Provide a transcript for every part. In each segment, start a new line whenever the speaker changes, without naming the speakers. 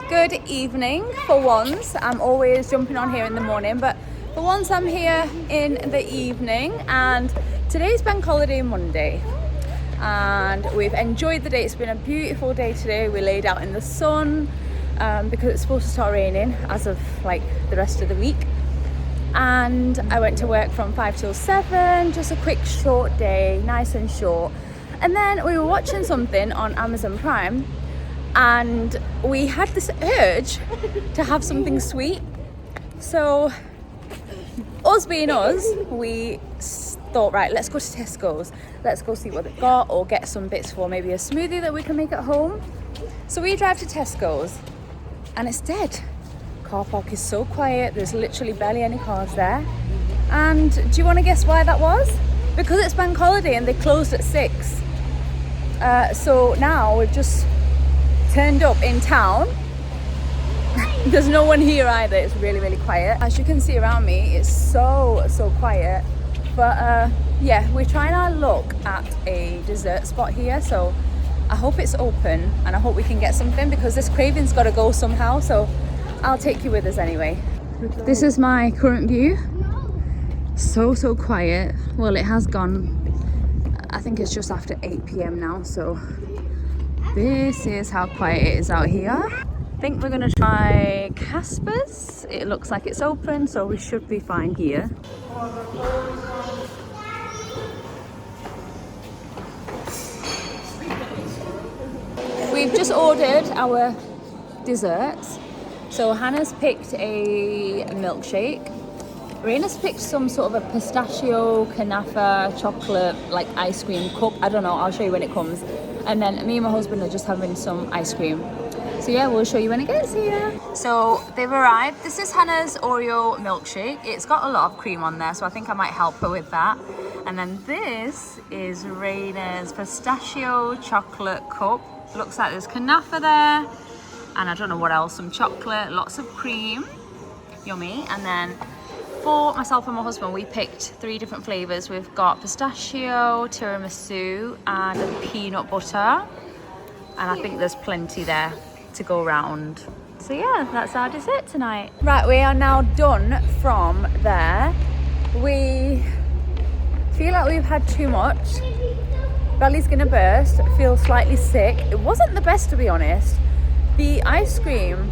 Good evening. For once, I'm always jumping on here in the morning, but for once I'm here in the evening, and today's Bank Holiday Monday and we've enjoyed the day. It's been a beautiful day today. We laid out in the sun because it's supposed to start raining as of like the rest of the week, and I went to work from 5 till 7, just a quick short day, nice and short. And then we were watching something on Amazon Prime and we had this urge to have something sweet. So us being us, we thought, right, let's go to Tesco's. Let's go see what they've got or get some bits for maybe a smoothie that we can make at home. So we drive to Tesco's and it's dead. Car park is so quiet. There's literally barely any cars there. And do you want to guess why that was? Because it's bank holiday and they closed at 6. So now we've just turned up in town. There's no one here either. It's really, really quiet. As you can see around me, it's so quiet. But yeah, we're trying our luck at a dessert spot here. So I hope it's open and I hope we can get something because this Cravings got to go somehow. So I'll take you with us anyway. This is my current view. So quiet. Well, it has gone. I think it's just after 8 p.m. now. So this is how quiet it is out here. I think we're gonna try Casper's. It looks like it's open, so we should be fine here. We've just ordered our desserts. So Hannah's picked a milkshake. Raina's picked some sort of a pistachio, kanafa, chocolate, like ice cream cup. I don't know, I'll show you when it comes. And then me and my husband are just having some ice cream. So yeah, we'll show you when it gets here. So they've arrived. This is Hannah's Oreo milkshake. It's got a lot of cream on there, so I think I might help her with that. And then this is Raina's pistachio chocolate cup. Looks like there's kanafa there. And I don't know what else, some chocolate, lots of cream. Yummy. And then for myself and my husband, we picked 3 different flavors. We've got pistachio, tiramisu, and a peanut butter. And I think there's plenty there to go around. So yeah, that's our dessert tonight. Right, we are now done from there. We feel like we've had too much. Belly's gonna burst, feel slightly sick. It wasn't the best, to be honest. The ice cream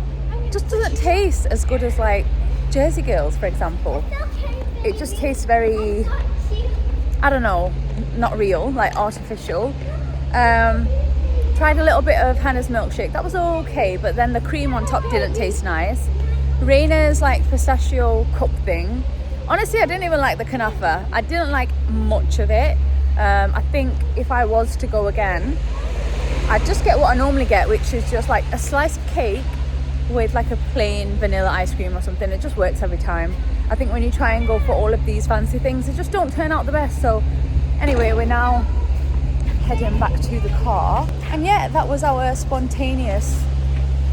just doesn't taste as good as like Jersey Girls, for example. It just tastes very, I don't know, not real, like artificial. Tried a little bit of Hannah's milkshake. That was okay, but then the cream on top didn't taste nice. Raina's like pistachio cup thing. Honestly, I didn't even like the kanafa. I didn't like much of it. I think if I was to go again, I'd just get what I normally get, which is just like a slice of cake with like a plain vanilla ice cream or something. It just works every time. I think when you try and go for all of these fancy things, they just don't turn out the best. So anyway, we're now heading back to the car. And yeah, that was our spontaneous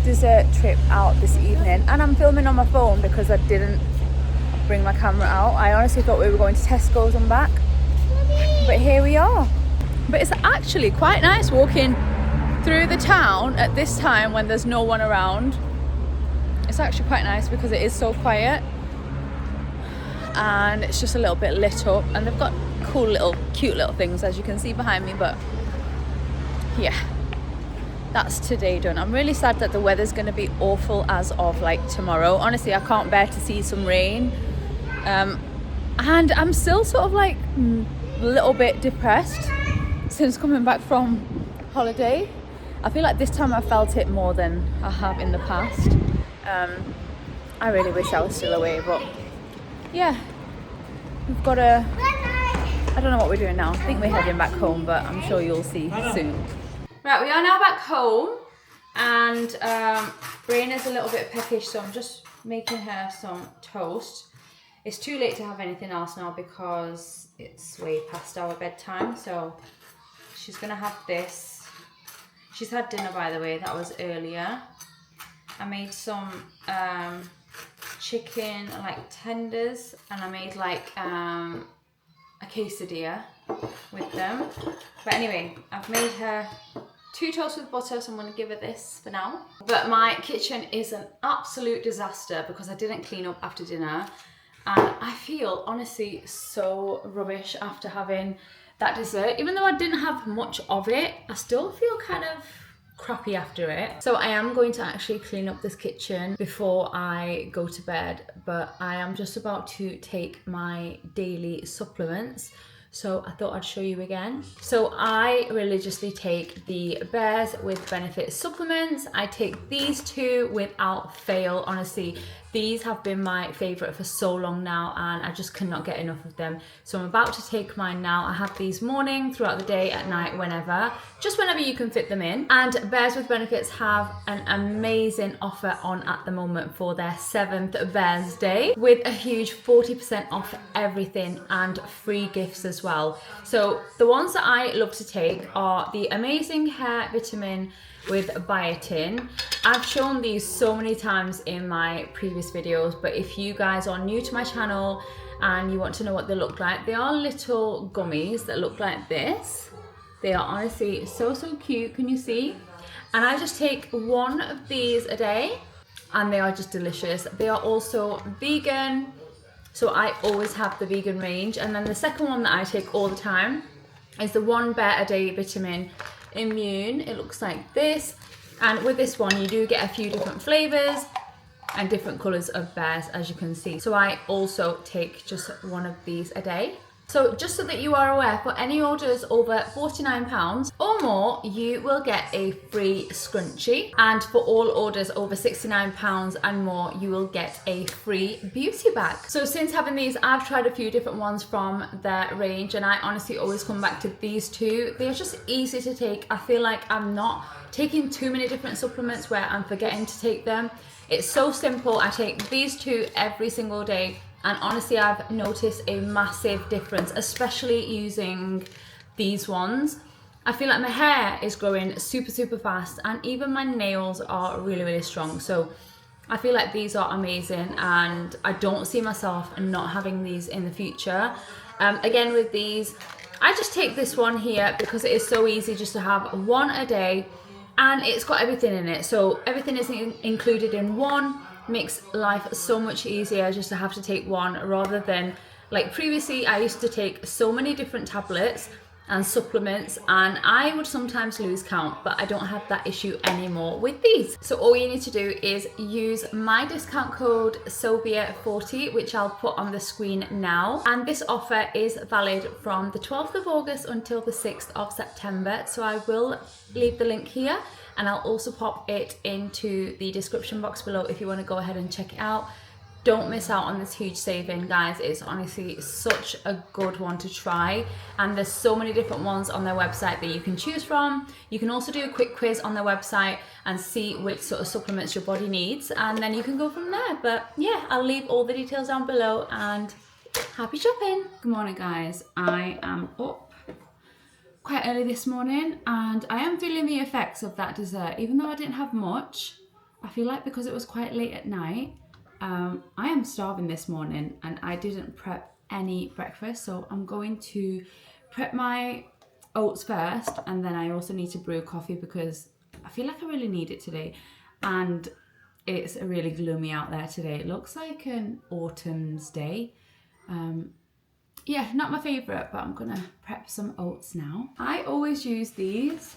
dessert trip out this evening. And I'm filming on my phone because I didn't bring my camera out. I honestly thought we were going to Tesco's and back. But here we are. But it's actually quite nice walking through the town at this time when there's no one around. It's actually quite nice because it is so quiet and it's just a little bit lit up, and they've got cool little cute little things as you can see behind me. But yeah, that's today done. I'm really sad that the weather's going to be awful as of like tomorrow. Honestly, I can't bear to see some rain, and I'm still sort of like a little bit depressed since coming back from holiday. I feel like this time I felt it more than I have in the past. I really wish I was still away, but yeah, we've got to, I don't know what we're doing now. I think we're heading back home, but I'm sure you'll see soon. Right, we are now back home, and Raina's a little bit peckish, so I'm just making her some toast. It's too late to have anything else now because it's way past our bedtime, so she's gonna have this. She's had dinner, by the way, that was earlier. I made some chicken, like tenders, and I made like a quesadilla with them. But anyway, I've made her 2 toasts with butter, so I'm going to give it this for now. But my kitchen is an absolute disaster because I didn't clean up after dinner. And I feel honestly so rubbish after having that dessert. Even though I didn't have much of it, I still feel kind of crappy after it. So I am going to actually clean up this kitchen before I go to bed, but I am just about to take my daily supplements. So I thought I'd show you again. So I religiously take the Bears with Benefit supplements. I take these 2 without fail. Honestly, these have been my favorite for so long now and I just cannot get enough of them. So I'm about to take mine now. I have these morning, throughout the day, at night, whenever. Just whenever you can fit them in. And Bears with Benefits have an amazing offer on at the moment for their 7th Bears Day with a huge 40% off everything and free gifts as well. So the ones that I love to take are the Amazing Hair Vitamin with biotin. I've shown these so many times in my previous videos, but if you guys are new to my channel and you want to know what they look like, they are little gummies that look like this. They are honestly so cute, can you see? And I just take 1 of these a day and they are just delicious. They are also vegan, so I always have the vegan range. And then the second one that I take all the time is the 1 Bear a Day Vitamin Immune. It looks like this, and with this one you do get a few different flavors and different colors of bears, as you can see. So I also take just 1 of these a day. So just so that you are aware, for any orders over £49 or more, you will get a free scrunchie. And for all orders over £69 and more, you will get a free beauty bag. So since having these, I've tried a few different ones from their range, and I honestly always come back to these 2. They're just easy to take. I feel like I'm not taking too many different supplements where I'm forgetting to take them. It's so simple. I take these 2 every single day. And honestly, I've noticed a massive difference, especially using these ones. I feel like my hair is growing super fast, and even my nails are really strong. So I feel like these are amazing, and I don't see myself not having these in the future. Again, with these, I just take this one here because it is so easy just to have 1 a day, and it's got everything in it. So everything is included in one. Makes life so much easier just to have to take 1 rather than, like previously I used to take so many different tablets and supplements and I would sometimes lose count, but I don't have that issue anymore with these. So all you need to do is use my discount code SOBIA40, which I'll put on the screen now, and this offer is valid from the 12th of August until the 6th of September. So I will leave the link here, and I'll also pop it into the description box below if you want to go ahead and check it out. Don't miss out on this huge saving, guys. It's honestly such a good one to try, and there's so many different ones on their website that you can choose from. You can also do a quick quiz on their website and see which sort of supplements your body needs, and then you can go from there. But yeah, I'll leave all the details down below, and happy shopping. Good morning, guys. I am up quite early this morning and I am feeling the effects of that dessert. Even though I didn't have much, I feel like because it was quite late at night, I am starving this morning and I didn't prep any breakfast. So I'm going to prep my oats first, and then I also need to brew coffee because I feel like I really need it today. And it's really gloomy out there today. It looks like an autumn's day. Yeah, not my favourite, but I'm gonna prep some oats now. I always use these.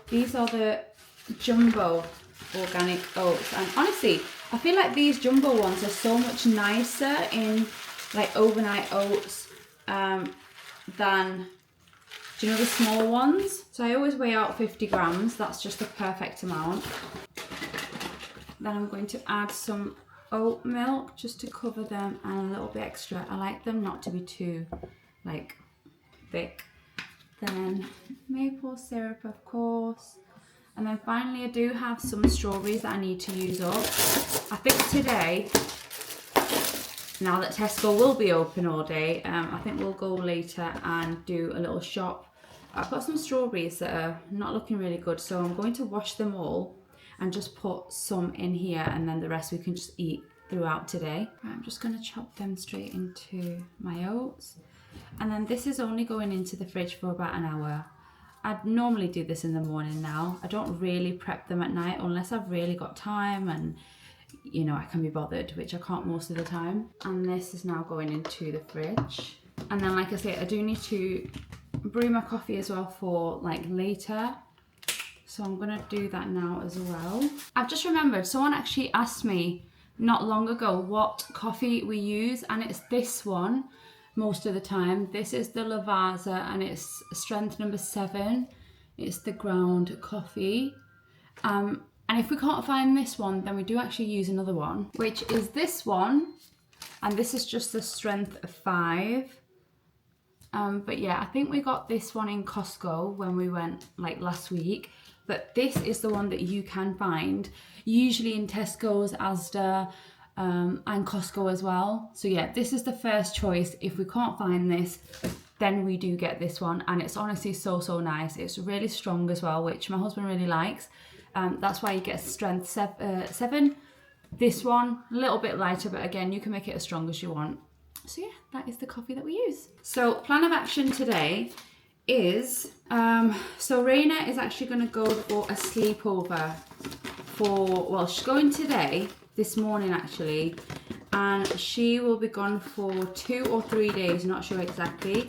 These are the jumbo organic oats, and honestly, I feel like these jumbo ones are so much nicer in like overnight oats than, do you know, the small ones? So I always weigh out 50 grams. That's just the perfect amount. Then I'm going to add some oat milk just to cover them and a little bit extra. I like them not to be too like thick. Then maple syrup, of course. And then finally I do have some strawberries that I need to use up. I think today, now that Tesco will be open all day, I think we'll go later and do a little shop. I've got some strawberries that are not looking really good, so I'm going to wash them all and just put some in here, and then the rest we can just eat throughout today. I'm just going to chop them straight into my oats, and then this is only going into the fridge for about an hour. I'd normally do this in the morning now. I don't really prep them at night unless I've really got time and, you know, I can be bothered, which I can't most of the time. And this is now going into the fridge. And then, like I say, I do need to brew my coffee as well for like later. So I'm gonna do that now as well. I've just remembered, someone actually asked me not long ago what coffee we use, and it's this one most of the time. This is the Lavazza and it's strength number 7. It's the ground coffee. And if we can't find this one, then we do actually use another one, which is this one. And this is just the strength of 5. But yeah, I think we got this one in Costco when we went like last week. But this is the one that you can find, usually in Tesco's, Asda, and Costco as well. So yeah, this is the first choice. If we can't find this, then we do get this one. And it's honestly so nice. It's really strong as well, which my husband really likes. That's why you get strength 7. This one, a little bit lighter, but again, you can make it as strong as you want. So yeah, that is the coffee that we use. So plan of action today is, so Raina is actually going to go for a sleepover well, she's going today, this morning actually, and she will be gone for 2 or 3 days, not sure exactly.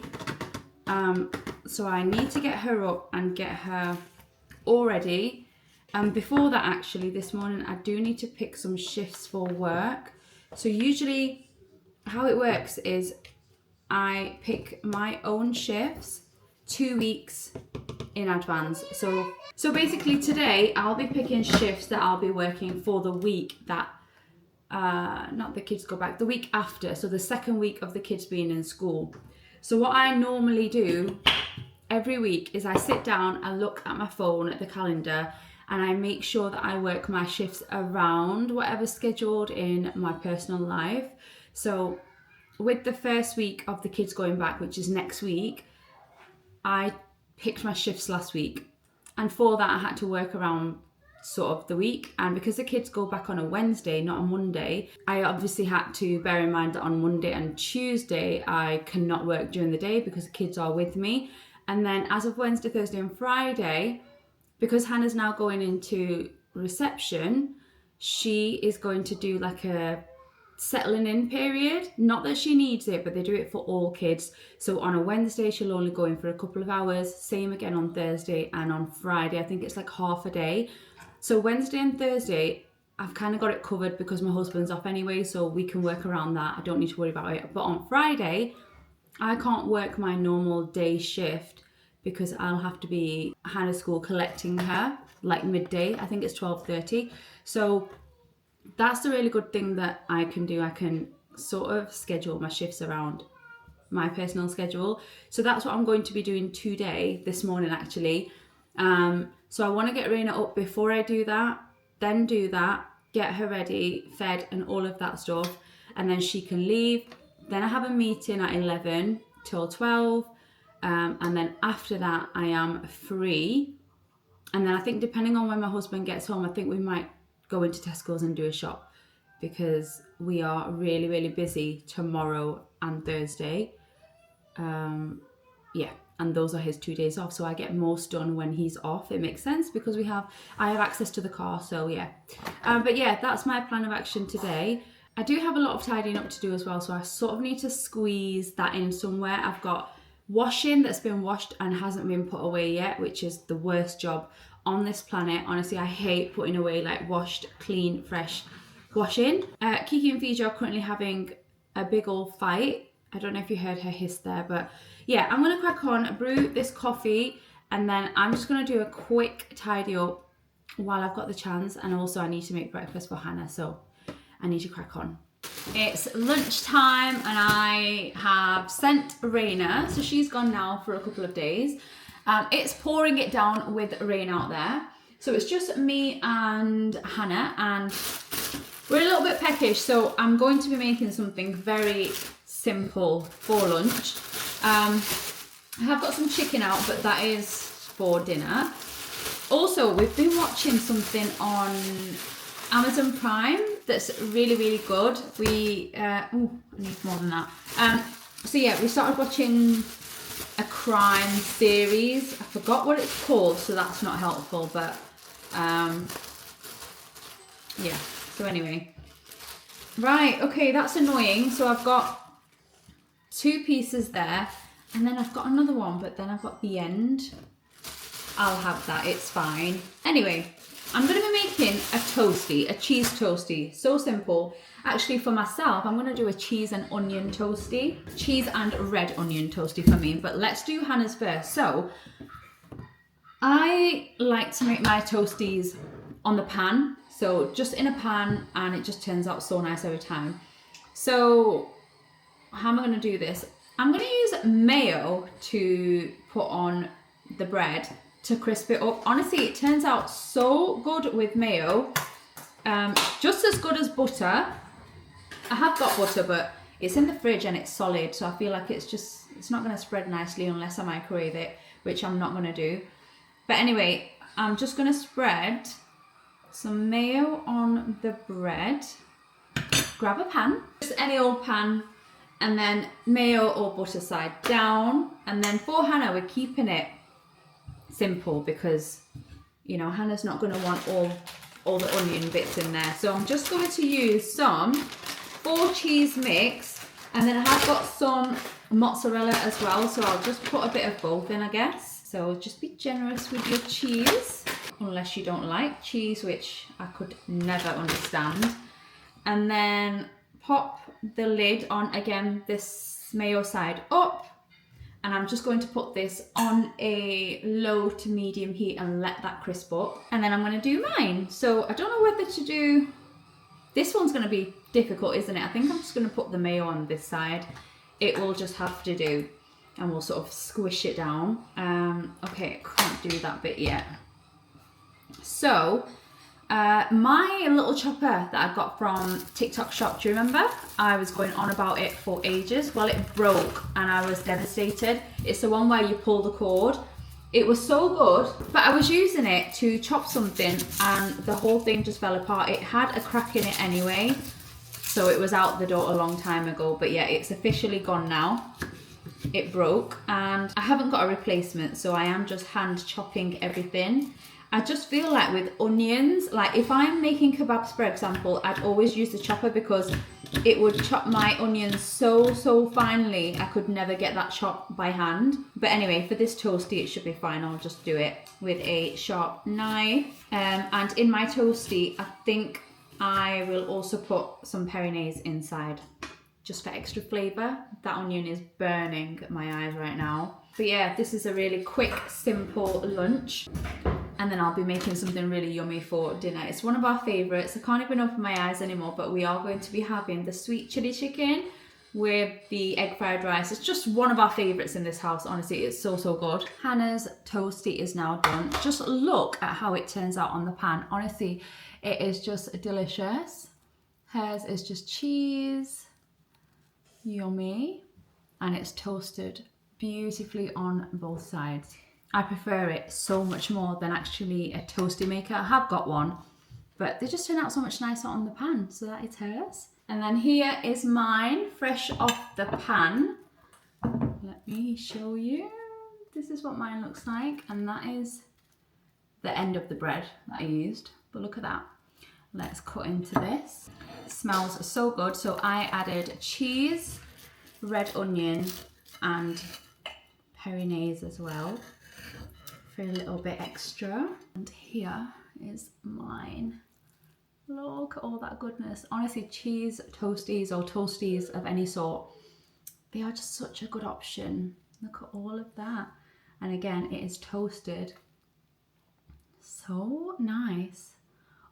So I need to get her up and get her all ready. Before that actually, this morning, I do need to pick some shifts for work. So usually how it works is I pick my own shifts 2 weeks in advance. So basically today I'll be picking shifts that I'll be working for the week that not the kids go back, the week after, so the second week of the kids being in school. So what I normally do every week is I sit down and look at my phone at the calendar and I make sure that I work my shifts around whatever's scheduled in my personal life. So with the first week of the kids going back, which is next week, I picked my shifts last week, and for that I had to work around sort of the week. And because the kids go back on a Wednesday, not a Monday, I obviously had to bear in mind that on Monday and Tuesday I cannot work during the day because the kids are with me. And then as of Wednesday, Thursday and Friday, because Hannah's now going into reception, she is going to do like a settling in period. Not that she needs it, but they do it for all kids. So on a Wednesday she'll only go in for a couple of hours, same again on Thursday, and on Friday I think it's like half a day. So Wednesday and Thursday I've kind of got it covered because my husband's off anyway, so we can work around that. I don't need to worry about it. But on Friday I can't work my normal day shift because I'll have to be at Hannah's school collecting her like midday. I think it's 12:30. So that's the really good thing that I can do. I can sort of schedule my shifts around my personal schedule. So that's what I'm going to be doing today, this morning actually. So I want to get Raina up before I do that, then do that, get her ready, fed and all of that stuff, and then she can leave. Then I have a meeting at 11 till 12, and then after that I am free. And then I think depending on when my husband gets home, I think we might go into Tesco's and do a shop because we are really busy tomorrow and Thursday. Yeah, and those are his 2 days off, so I get most done when he's off. It makes sense because I have access to the car, so yeah. But yeah, that's my plan of action today. I do have a lot of tidying up to do as well, so I sort of need to squeeze that in somewhere. I've got washing that's been washed and hasn't been put away yet, which is the worst job on this planet. Honestly, I hate putting away like washed, clean, fresh washing. Kiki and Fiji are currently having a big old fight. I don't know if you heard her hiss there, but yeah, I'm gonna crack on, brew this coffee, and then I'm just gonna do a quick tidy up while I've got the chance. And also I need to make breakfast for Hannah, so I need to crack on. It's lunchtime and I have sent Raina, so she's gone now for a couple of days. It's pouring it down with rain out there. So it's just me and Hannah, and we're a little bit peckish, so I'm going to be making something very simple for lunch. I have got some chicken out, but that is for dinner. Also, we've been watching something on Amazon Prime that's really good. We I need more than that. So yeah, we started watching a crime series. I forgot what it's called, so that's not helpful, but yeah, so anyway. Right, okay, that's annoying. So I've got 2 pieces there, and then I've got another one, but then I've got the end. I'll have that, it's fine. Anyway, I'm going to be making a toasty, a cheese toasty. So simple. Actually, for myself, I'm going to do a cheese and onion toasty. Cheese and red onion toasty for me. But let's do Hannah's first. So, I like to make my toasties on the pan. So, just in a pan, and it just turns out so nice every time. So, how am I going to do this? I'm going to use mayo to put on the bread to crisp it up. Honestly, it turns out so good with mayo. Just as good as butter. I have got butter, but it's in the fridge and it's solid, so I feel like it's not going to spread nicely unless I microwave it, which I'm not going to do. But anyway, I'm just going to spread some mayo on the bread. Grab a pan, just any old pan, and then mayo or butter side down. And then for Hannah, we're keeping it simple because, you know, Hannah's not going to want all the onion bits in there. So I'm just going to use some 4 cheese mix, and then I have got some mozzarella as well, so I'll just put a bit of both in, I guess. So just be generous with your cheese, unless you don't like cheese, which I could never understand. And then pop the lid on, again, this mayo side up. And I'm just going to put this on a low to medium heat and let that crisp up. And then I'm going to do mine. So I don't know whether to do... This one's going to be difficult, isn't it? I think I'm just going to put the mayo on this side. It will just have to do. And we'll sort of squish it down. Okay, I can't do that bit yet. So... my little chopper that I got from TikTok shop, do you remember? I was going on about it for ages. Well, it broke and I was devastated. It's the one where you pull the cord. It was so good, but I was using it to chop something and the whole thing just fell apart. It had a crack in it anyway, so it was out the door a long time ago. But yeah, it's officially gone now. It broke and I haven't got a replacement, so I am just hand chopping everything. I just feel like with onions, like if I'm making kebabs, for example, I'd always use the chopper because it would chop my onions so finely. I could never get that chopped by hand. But anyway, for this toasty, it should be fine. I'll just do it with a sharp knife. And in my toasty, I think I will also put some Péronnaise inside, just for extra flavour. That onion is burning my eyes right now. But yeah, this is a really quick, simple lunch. And then I'll be making something really yummy for dinner. It's one of our favourites. I can't even open my eyes anymore, but we are going to be having the sweet chili chicken with the egg fried rice. It's just one of our favourites in this house, honestly. It's so good. Hannah's toasty is now done. Just look at how it turns out on the pan. Honestly, it is just delicious. Hers is just cheese, yummy, and it's toasted beautifully on both sides. I prefer it so much more than actually a toasty maker. I have got one, but they just turn out so much nicer on the pan. So that is hers. And then here is mine, fresh off the pan. Let me show you. This is what mine looks like. And that is the end of the bread that I used. But look at that. Let's cut into this. It smells so good. So I added cheese, red onion, and Péronnaise as well, for a little bit extra. And here is mine. Look at all that goodness. Honestly, cheese toasties or toasties of any sort, they are just such a good option. Look at all of that. And again, it is toasted so nice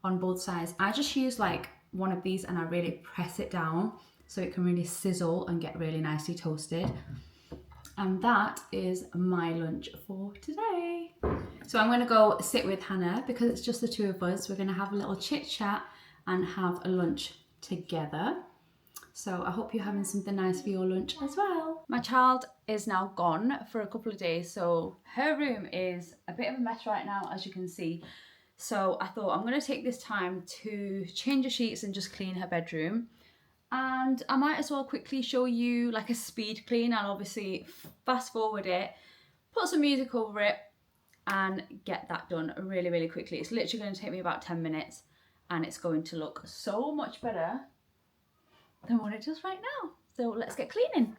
on both sides. I just use like one of these and I really press it down so it can really sizzle and get really nicely toasted. And that is my lunch for today. So I'm going to go sit with Hannah because it's just the two of us. We're going to have a little chit chat and have a lunch together. So I hope you're having something nice for your lunch as well. My child is now gone for a couple of days, so her room is a bit of a mess right now, as you can see. So I thought I'm going to take this time to change the sheets and just clean her bedroom. And I might as well quickly show you like a speed clean. I'll obviously fast forward it, put some music over it, and get that done really, really quickly. It's literally going to take me about 10 minutes and it's going to look so much better than what it does right now. So let's get cleaning.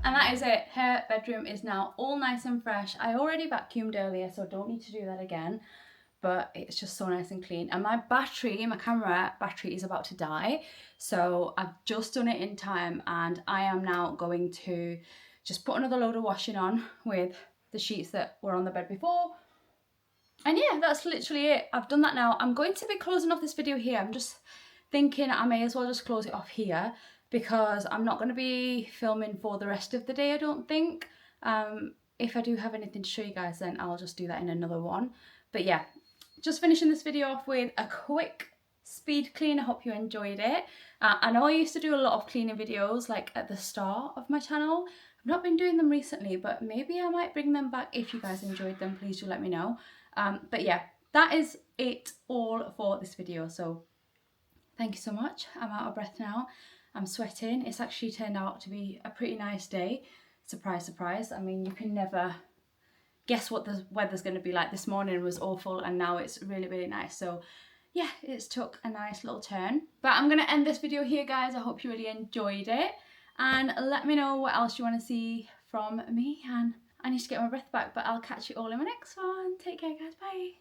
And that is it. Her bedroom is now all nice and fresh. I already vacuumed earlier, so I don't need to do that again. But it's just so nice and clean. And my battery, my camera battery is about to die. So I've just done it in time and I am now going to just put another load of washing on with the sheets that were on the bed before. And yeah, that's literally it. I've done that now. I'm going to be closing off this video here. I'm just thinking I may as well just close it off here because I'm not going to be filming for the rest of the day, I don't think. If I do have anything to show you guys, then I'll just do that in another one. But yeah, just finishing this video off with a quick speed clean. I hope you enjoyed it. I know I used to do a lot of cleaning videos like at the start of my channel. I've not been doing them recently, but maybe I might bring them back. If you guys enjoyed them, please do let me know. But yeah, that is it all for this video. So thank you so much. I'm out of breath now. I'm sweating. It's actually turned out to be a pretty nice day. Surprise, surprise. I mean, you can never guess what the weather's going to be like. This morning was awful and now it's really, really nice. So yeah, it's took a nice little turn. But I'm going to end this video here, guys. I hope you really enjoyed it. And let me know what else you want to see from me. And I need to get my breath back, but I'll catch you all in my next one. Take care, guys. Bye.